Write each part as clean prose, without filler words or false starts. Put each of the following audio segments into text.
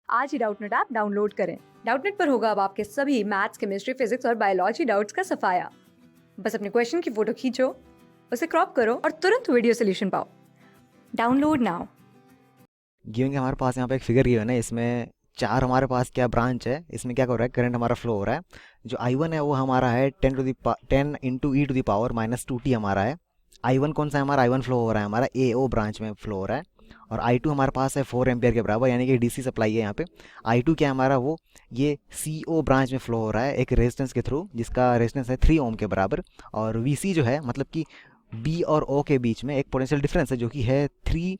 आज ही Doubtnut app download करें। Doubtnut पर होगा अब आपके सभी मैथ्स, केमिस्ट्री, फिजिक्स और बायोलॉजी डाउट्स का सफाया। बस अपने क्वेश्चन की फोटो खींचो, उसे क्रॉप करो और तुरंत वीडियो सोल्यूशन पाओ। Download now. गिवन के हमारे पास यहाँ पे एक फिगर गिवन है, इसमें चार हमारे पास क्या ब्रांच है, इसमें क्या हो रहा है, करंट हमारा फ्लो हो रहा है। जो I1 है वो हमारा है 10 into e to the power -2t हमारा है। I1 कौन सा है हमारा, I1 फ्लो हो रहा है हमारा AO ब्रांच में फ्लो हो रहा है। और I2 हमारे पास है 4 एम्पियर के बराबर, यानी कि DC सप्लाई है यहाँ पे। I2 क्या है हमारा, वो ये CO ब्रांच में फ्लो हो रहा है एक रेजिस्टेंस के थ्रू, जिसका रेजिस्टेंस है 3 ओम के बराबर। और VC जो है, मतलब कि B और O के बीच में एक पोटेंशियल डिफरेंस है जो कि है 3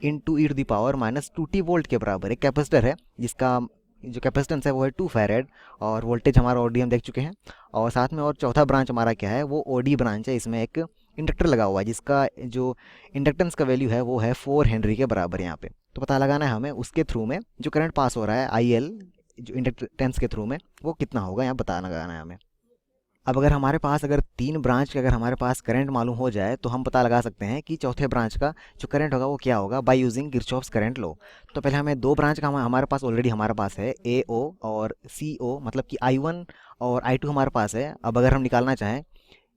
into e to the power -2t volt के बराबर। एक कैपेसिटर है जिसका जो कैपेसिटेंस है वो है 2 फैरेड, और वोल्टेज हमारा ओडी हम देख चुके हैं। और साथ में और चौथा ब्रांच हमारा क्या है, वो ओडी ब्रांच है। इसमें एक इंडक्टर लगा हुआ है जिसका जो इंडक्टेंस का वैल्यू है वो है 4 हेनरी के बराबर यहाँ पे। तो पता लगाना है हमें उसके थ्रू में जो करंट पास हो रहा है IL, जो इंडक्टेंस के थ्रू में, वो कितना होगा, यहाँ पता लगाना है हमें। अब अगर हमारे पास अगर तीन ब्रांच का अगर हमारे पास करंट मालूम हो जाए तो हम पता लगा सकते हैं कि चौथे ब्रांच का जो करंट होगा वो क्या होगा, by using Kirchhoff's current law. तो पहले हमें दो ब्रांच का हमारे पास ऑलरेडी हमारे पास है AO और CO, मतलब कि I1 और I2 हमारे पास है। अब अगर हम निकालना चाहें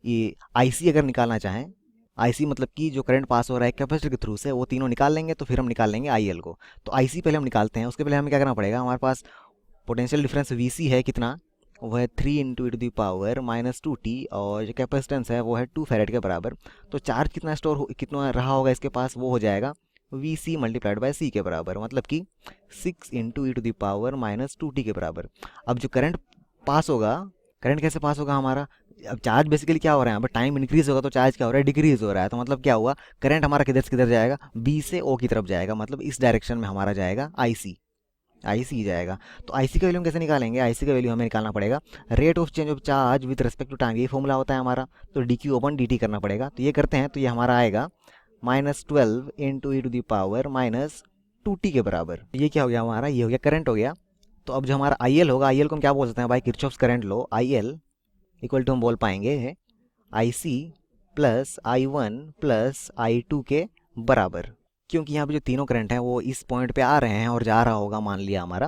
ये IC, अगर निकालना चाहें IC मतलब कि जो करंट पास हो रहा है कैपेसिटर के थ्रू से, वो तीनों निकाल लेंगे तो फिर हम निकाल लेंगे IL को। तो IC पहले हम निकालते हैं, उसके पहले हमें क्या करना पड़ेगा, हमारे पास पोटेंशियल डिफरेंस VC है कितना, वो है 3 into e to the power -2t, और जो कैपेसिटेंस है वो है 2 फैरेड के बराबर। तो चार्ज कितना कितना रहा होगा इसके पास, वो हो जाएगा VC मल्टीप्लाइड बाय C के बराबर, मतलब कि 6 into e to the power -2t के बराबर। अब जो करंट पास होगा, करंट कैसे पास होगा हमारा, अब चार्ज बेसिकली क्या हो रहा है यहाँ पर, टाइम इंक्रीज होगा तो चार्ज क्या हो रहा है, डिक्रीज हो रहा है। तो मतलब क्या हुआ, करंट हमारा किधर से किधर जाएगा, B से O की तरफ जाएगा, मतलब इस डायरेक्शन में हमारा जाएगा IC जाएगा। तो IC का वैल्यू हम कैसे निकालेंगे, IC का वैल्यू हमें निकालना पड़ेगा rate of change of charge with respect to time, ये फॉर्मूला होता है हमारा। तो dq/dt करना पड़ेगा। तो ये करते हैं तो ये हमारा आएगा -12 into e to the power -2t के बराबर। ये क्या हो गया हमारा, ये हो गया करंट हो गया। तो अब जो हमारा IL होगा, IL को हम क्या बोल सकते हैं भाई, Kirchhoff's current law. IL equal to हम बोल पाएंगे है IC plus I1 plus I2 के बराबर। क्योंकि यहाँ पे जो तीनों करंट हैं वो इस पॉइंट पे आ रहे हैं और जा रहा होगा, मान लिया हमारा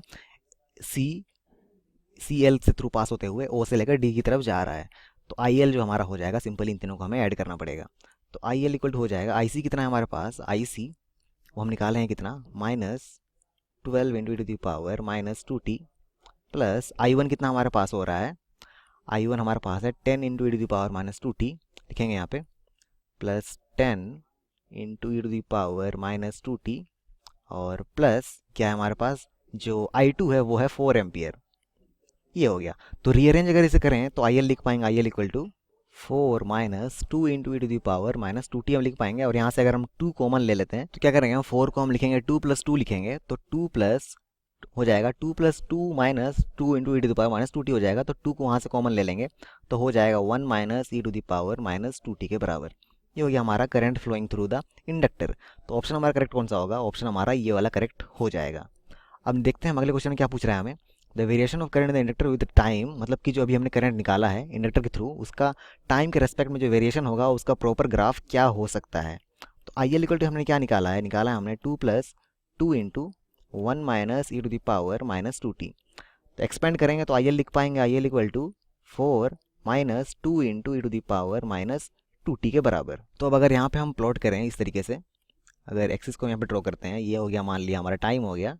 CL से थ्रू पास होते हुए O से लेकर D की तरफ जा रहा है। तो IL जो हमारा हो जाएगा, सिंपल इन तीनों को हमें ऐड करना पड़ेगा। तो IL इक्वल टू हो जाएगा, IC कितना है हमारे पास, IC वो हम निकाले हैं कितना, -12 into to the power -2t, plus I1 कितना हमारे पास हो रहा है, I1 हमारे पास है 10 into to the power -2t, लिखेंगे यहाँ पे, plus 10 into e to the power -2t, और प्लस क्या है हमारे पास, जो I2 है वो है 4 एम्पियर। ये हो गया। तो रीअरेंज अगर इसे करें तो IL लिख पाएंगे, IL equal to 4 -2 into e to the power -2t हम लिख पाएंगे। और यहाँ से अगर हम 2 कॉमन ले लेते हैं तो क्या करेंगे, हम 4 को हम लिखेंगे 2 + 2 लिखेंगे, तो 2 प्लस हो जाएगा 2 + 2 -2 into e to the power -2t हो जाएगा। तो 2 को वहाँ से कॉमन ले लेंगे तो हो जाएगा 1 - e to the power -2t के बराबर। ये हो गया हमारा current flowing through the inductor. तो ऑप्शन हमारा करेक्ट कौन सा होगा, ऑप्शन हमारा ये वाला करेक्ट हो जाएगा। अब देखते हैं हम अगले क्वेश्चन में क्या पूछ रहा है हमें, the variation of current in the inductor with time, मतलब कि जो अभी हमने करंट निकाला है इंडक्टर के थ्रू, उसका टाइम के रेस्पेक्ट में जो वेरिएशन होगा उसका प्रॉपर ग्राफ क्या हो सकता है। तो IL इक्वल टू हमने क्या निकाला है, हमने 2 + 2 into 1 - e to the power -2t। तो एक्सपेंड करेंगे तो IL लिख पाएंगे, IL equal to 4 - 2 into e to the power -2t के बराबर। तो अब अगर यहाँ पे हम प्लॉट करें इस तरीके से, अगर एक्सिस को यहाँ पे ड्रॉ करते हैं, ये हो गया मान लिया हमारा टाइम हो गया,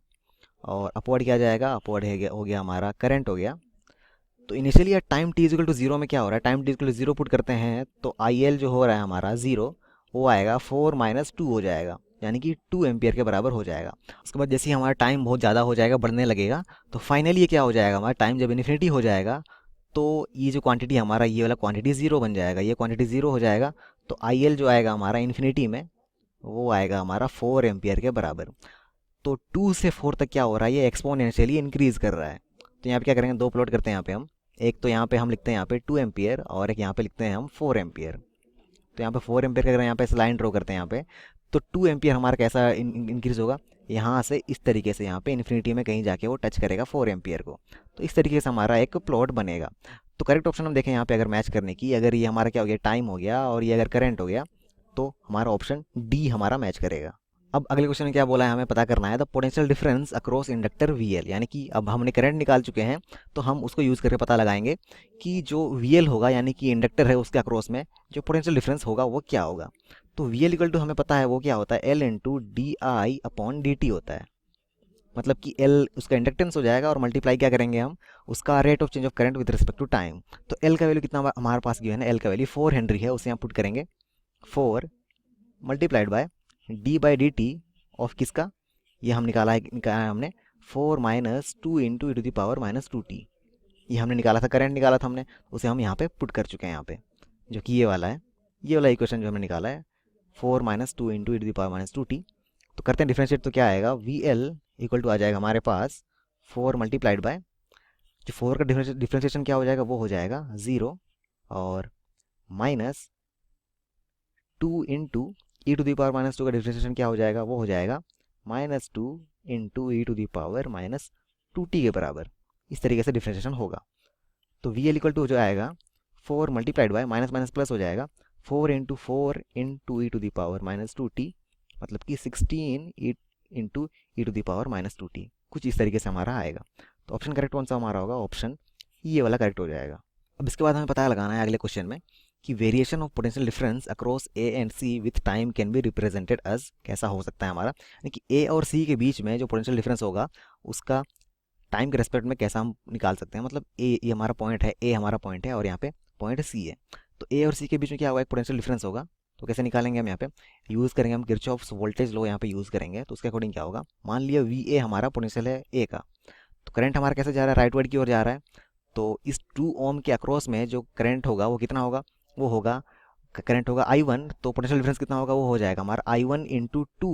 और अपवर्ड क्या जाएगा, अपवर्ड हो गया हमारा करंट हो गया। तो initially time t equal to 0 में क्या हो रहा है, time t equal to 0 put करते हैं तो IL जो हो रहा है हमारा 0, वो आएगा 4 - 2 हो जाएगा, यानी कि 2 एम्पियर के बराबर हो जाएगा। उसके बाद जैसे ही हमारा टाइम बहुत ज़्यादा हो जाएगा, बढ़ने लगेगा, तो फाइनली ये क्या हो जाएगा, हमारा टाइम जब इन्फिनिटी हो जाएगा तो ये जो क्वांटिटी हमारा, ये वाला क्वांटिटी 0 बन जाएगा, ये क्वांटिटी 0 हो जाएगा। तो IL जो आएगा हमारा इन्फिनिटी में, वो आएगा हमारा 4 एम्पियर के बराबर। तो 2 से 4 तक क्या हो रहा है, ये एक्सपोनेंशियली इंक्रीज कर रहा है। तो यहाँ पे क्या करेंगे, दो प्लॉट करते हैं यहाँ पे हम, एक तो यहाँ पे हम लिखते हैं यहाँ पे 2 एम्पियर, और एक यहाँ पे लिखते हैं हम 4 एम्पियर। तो यहाँ पे 4 एम्पियर का अगर यहाँ पे लाइन ड्रॉ करते हैं यहाँ पे, तो 2 एम्पियर हमारा कैसा इंक्रीज होगा, यहाँ से इस तरीके से यहाँ पे इन्फिनिटी में कहीं जाके वो टच करेगा 4 एम्पियर को। तो इस तरीके से हमारा एक प्लॉट बनेगा। तो करेक्ट ऑप्शन हम देखें यहाँ पे अगर मैच करने की, अगर ये हमारा क्या हो गया, टाइम हो गया और ये अगर करंट हो गया, तो हमारा ऑप्शन डी हमारा मैच करेगा। अब अगले क्वेश्चन में क्या बोला है, हमें पता करना है the potential difference across inductor VL, यानी कि अब हमने करंट निकाल चुके हैं तो हम उसको यूज़ करके पता लगाएंगे कि जो वीएल होगा यानी कि इंडक्टर है उसके अक्रॉस में जो पोटेंशियल डिफरेंस होगा वो क्या होगा। तो वीएल इक्वल टू हमें पता है वो क्या होता है, L into D I upon D T होता है। मतलब कि एल उसका इंडक्टेंस हो जाएगा और मल्टीप्लाई क्या करेंगे हम, उसका rate of change of current with respect to time. तो एल का वैल्यू कितना हमारे पास गिवन है, एल का वैल्यू 4 हेनरी है, उसे हम पुट करेंगे 4 multiplied by d by d t of किसका, ये हम निकाला है हमने 4 minus 2 into e to the power minus 2t। ये हमने निकाला था, करंट निकाला था हमने, उसे हम यहाँ पे पुट कर चुके हैं यहाँ पे, जो कि ये वाला है, ये वाला इक्वेशन जो हमने निकाला है 4 minus 2 into e to the power minus 2t। तो करते हैं डिफ्रेंशिएट, तो क्या आएगा, वी एल इक्वल टू आ जाएगा हमारे पास 4 मल्टीप्लाइड बाय, जो 4 का डिफ्रेंशिएशन क्या हो जाएगा, वो हो जाएगा 0 और minus 2 into e to the power minus 2 का डिफ्रेंशिएशन क्या हो जाएगा, वो हो जाएगा minus 2 into e to the power minus 2t के बराबर। इस तरीके से डिफ्रेंशिएशन होगा। तो वी एल इक्वल टू जो आएगा 4 multiplied by minus minus plus हो जाएगा 4 into e to the power minus 2t, मतलब कि 16 into e to the power minus 2t, कुछ इस तरीके से हमारा आएगा। तो ऑप्शन करेक्ट कौन सा हमारा होगा, ऑप्शन ये वाला करेक्ट हो जाएगा। अब इसके बाद हमें पता लगाना है अगले क्वेश्चन में कि variation of potential difference across A and C with time can be represented as, कैसा हो सकता है हमारा, यानी कि ए और सी के बीच में जो पोटेंशियल डिफरेंस होगा उसका टाइम के रेस्पेक्ट में कैसा हम निकाल सकते हैं। मतलब ए ये हमारा पॉइंट है, ए हमारा पॉइंट है और यहाँ पे पॉइंट सी है, तो ए और सी के बीच में क्या होगा, एक पोटेंशियल डिफरेंस होगा। तो कैसे निकालेंगे हम, यहाँ पे यूज़ करेंगे हम किरचॉफ्स वोल्टेज लॉ, यहाँ पे यूज़ करेंगे। तो उसके अकॉर्डिंग क्या होगा, मान लिया वी ए हमारा पोटेंशियल है ए का, तो करंट हमारा कैसे जा रहा है, राइट वर्ड की ओर जा रहा है। तो इस 2 ओम के अक्रॉस में जो करंट होगा वो कितना होगा, वो होगा करंट होगा I1, तो पोटेंशियल डिफरेंस कितना होगा, वो हो जाएगा हमारा I1 इंटू 2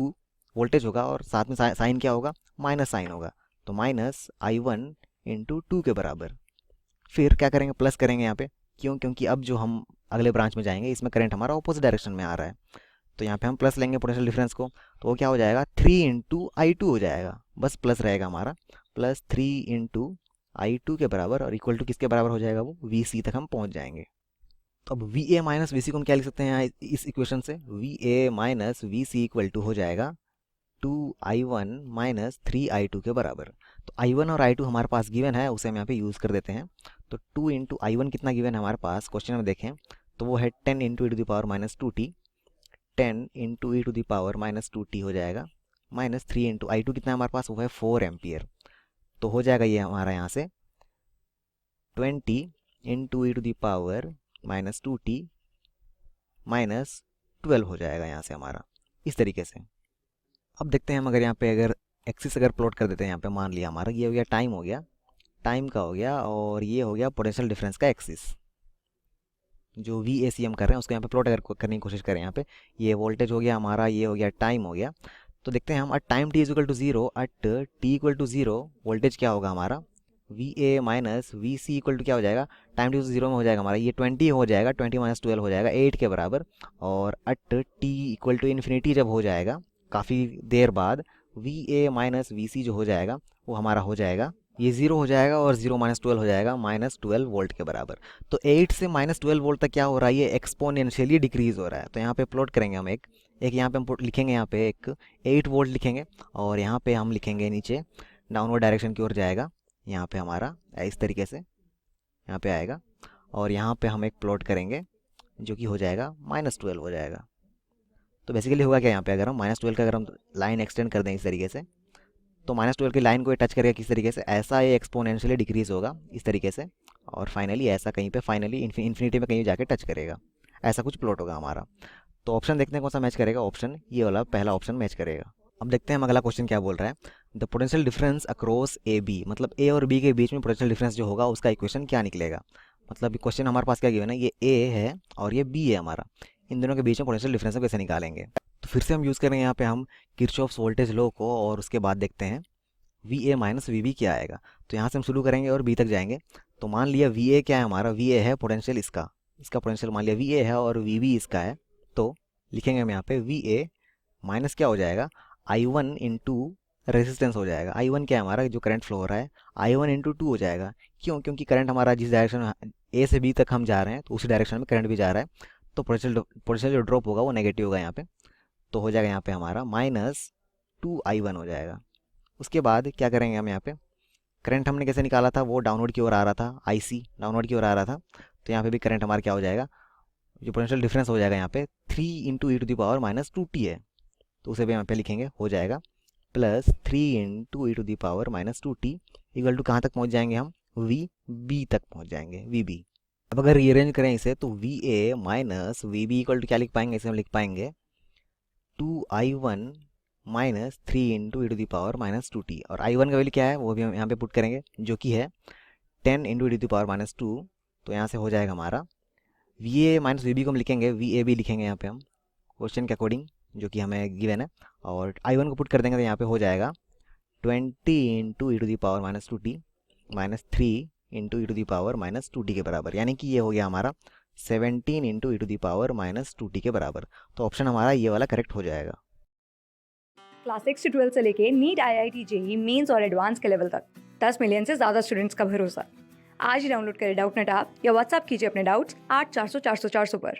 वोल्टेज होगा और साथ में साइन क्या होगा, माइनस साइन होगा, तो माइनस I1 इंटू 2 के बराबर। फिर क्या करेंगे, प्लस करेंगे यहाँ पे, क्यों, क्योंकि अब जो हम अगले ब्रांच में जाएंगे इसमें करंट हमारा ऑपोजिट डायरेक्शन में आ रहा है, तो यहाँ पे हम प्लस लेंगे पोटेंशियल डिफरेंस को, तो वो क्या हो जाएगा 3 इंटू I2 हो जाएगा, बस प्लस रहेगा हमारा, प्लस 3 इंटू I2 के बराबर और इक्वल टू किसके बराबर हो जाएगा, वो VC तक हम पहुँच जाएंगे। तो अब वी ए माइनस वी सी को हम क्या लिख सकते हैं यहाँ इस इक्वेशन से, V A minus V C equal to हो जाएगा 2I1 माइनस 3I2 के बराबर। तो I1 और I2 हमारे पास गिवन है, उसे हम यहाँ पे यूज़ कर देते हैं। तो 2 इंटू I1 कितना गिवन है हमारे पास क्वेश्चन में देखें, तो वो है 10 into e to the power minus 2t, 10 into e to the power minus 2t हो जाएगा, माइनस 3 इंटू I2 कितना है हमारे पास, वो है 4 एम्पियर। तो हो जाएगा ये हमारा यहाँ से 20 into e to the power minus 2t minus 12 हो जाएगा यहाँ से हमारा, इस तरीके से। अब देखते हैं हम, अगर यहाँ पे अगर एक्सिस अगर प्लॉट कर देते हैं, यहाँ पे मान लिया हमारा ये हो गया टाइम, हो गया टाइम का हो गया, और ये हो गया पोटेंशियल डिफरेंस का एक्सिस, जो वी ए सी हम कर रहे हैं उसको यहाँ पे प्लॉट अगर करने की कोशिश करें, यहाँ पे ये वोल्टेज हो गया हमारा, ये हो गया टाइम हो गया। तो देखते हैं हम, at time T is equal to 0, at T equal to 0 voltage क्या होगा हमारा, V A minus V C equal to क्या हो जाएगा, टाइम टी 0 में हो जाएगा हमारा ये 20 हो जाएगा, 20 माइनस 12 हो जाएगा 8 के बराबर, और अट टी इक्वल टू इन्फिनिटी जब हो जाएगा काफ़ी देर बाद, वी ए माइनस वी सी जो हो जाएगा वो हमारा हो जाएगा, ये 0 हो जाएगा और 0 माइनस 12 हो जाएगा माइनस 12 वोल्ट के बराबर। तो 8 से माइनस 12 वोल्ट तक क्या हो रहा है, ये एक्सपोनेंशियली डिक्रीज हो रहा है। तो यहाँ पे प्लॉट करेंगे हम एक यहाँ पे हम लिखेंगे, यहाँ पे एक 8 वोल्ट लिखेंगे, और यहाँ पे हम लिखेंगे नीचे डाउनवर्ड डायरेक्शन की ओर जाएगा, यहाँ पे हमारा इस तरीके से यहाँ पे आएगा, और यहाँ पे हम एक प्लॉट करेंगे जो कि हो जाएगा माइनस 12 हो जाएगा। तो बेसिकली होगा क्या, यहाँ पे अगर हम माइनस 12 का अगर हम लाइन एक्सटेंड कर दें इस तरीके से, तो माइनस 12 की लाइन को टच करेगा किस तरीके से, ऐसा ये एक्सपोनेंशियली डिक्रीज होगा इस तरीके से, और फाइनली ऐसा कहीं पे फाइनली इन्फिनिटी में कहीं जाके टच करेगा, ऐसा कुछ प्लॉट होगा हमारा। तो ऑप्शन देखते हैं कौन सा मैच करेगा, ऑप्शन ये वाला पहला ऑप्शन मैच करेगा। अब देखते हैं हम अगला क्वेश्चन क्या बोल रहा है, the potential difference across A B, मतलब ए और बी के बीच में पोटेंशियल डिफरेंस जो होगा उसका इक्वेशन क्या निकलेगा। मतलब क्वेश्चन हमारे पास क्या गिवन है, ये ए है और ये बी है हमारा, इन दोनों के बीच में पोटेंशियल डिफरेंस कैसे निकालेंगे। तो फिर से हम यूज़ करेंगे यहाँ पे हम किरचॉफ्स वोल्टेज लॉ को, और उसके बाद देखते हैं V A minus V B क्या आएगा। तो यहाँ से हम शुरू करेंगे और बी तक जाएंगे। तो मान लिया वी ए क्या है हमारा, वी ए है पोटेंशियल इसका पोटेंशियल मान लिया वी ए है और वी बी इसका है, तो लिखेंगे हम यहाँ पे वी ए माइनस क्या हो जाएगा, I1 इंटू रेजिस्टेंस हो जाएगा। I1 क्या है हमारा, जो करंट फ्लो हो रहा है, I1 इंटू 2 हो जाएगा। क्यों, क्योंकि करंट हमारा जिस डायरेक्शन ए से बी तक हम जा रहे हैं तो उसी डायरेक्शन में करंट भी जा रहा है, तो पोटेंशियल जो ड्रॉप होगा वो नेगेटिव होगा यहाँ पे। तो हो जाएगा यहाँ पे हमारा -2i1 हो जाएगा। उसके बाद क्या करेंगे हम यहाँ पे, करंट हमने कैसे निकाला था, वो डाउनवर्ड की ओर आ रहा था, आईसी डाउनवर्ड की ओर आ रहा था, तो यहाँ पे भी करंट हमारा क्या हो जाएगा, जो पोटेंशियल डिफरेंस हो जाएगा यहाँ पे 3 into e to the power -2t है, तो उसे भी यहाँ पे लिखेंगे, हो जाएगा +3 into e to the power -2t equal to कहाँ तक पहुँच जाएंगे हम, वी बी तक पहुँच जाएंगे, वी बी। अब अगर रीअरेंज करें इसे तो V A minus V B equal to क्या लिख पाएंगे, इसे हम लिख पाएंगे 2i1 -3 into e to the power -2t, और i1 का वैल्यू क्या है वो भी हम यहाँ पे पुट करेंगे, जो कि है 10 into e to the power -2, तो यहाँ से हो जाएगा हमारा V A minus V B को हम लिखेंगे, वी ए भी लिखेंगे यहाँ पे हम क्वेश्चन के अकॉर्डिंग जो कि हमें गिवन है, और i1 को पुट कर देंगे तो यहाँ पे हो जाएगा 20 into e to the power -2t -3 into e to the power -2t के बराबर, यानी कि ये हो गया हमारा 17 into e to the power -2t के बराबर। तो ऑप्शन हमारा ये वाला करेक्ट हो जाएगा। क्लास 6 से 12 से लेके नीट, IIT, जेई मेंस और एडवांस के लेवल तक 10 मिलियन से ज़्यादा स्टूडेंट्स का भरोसा। आज ही डाउनलोड करें डाउटनेट ऐप या व्हाट्सएप कीजिए अपने डाउट्स 8400 400 400 पर।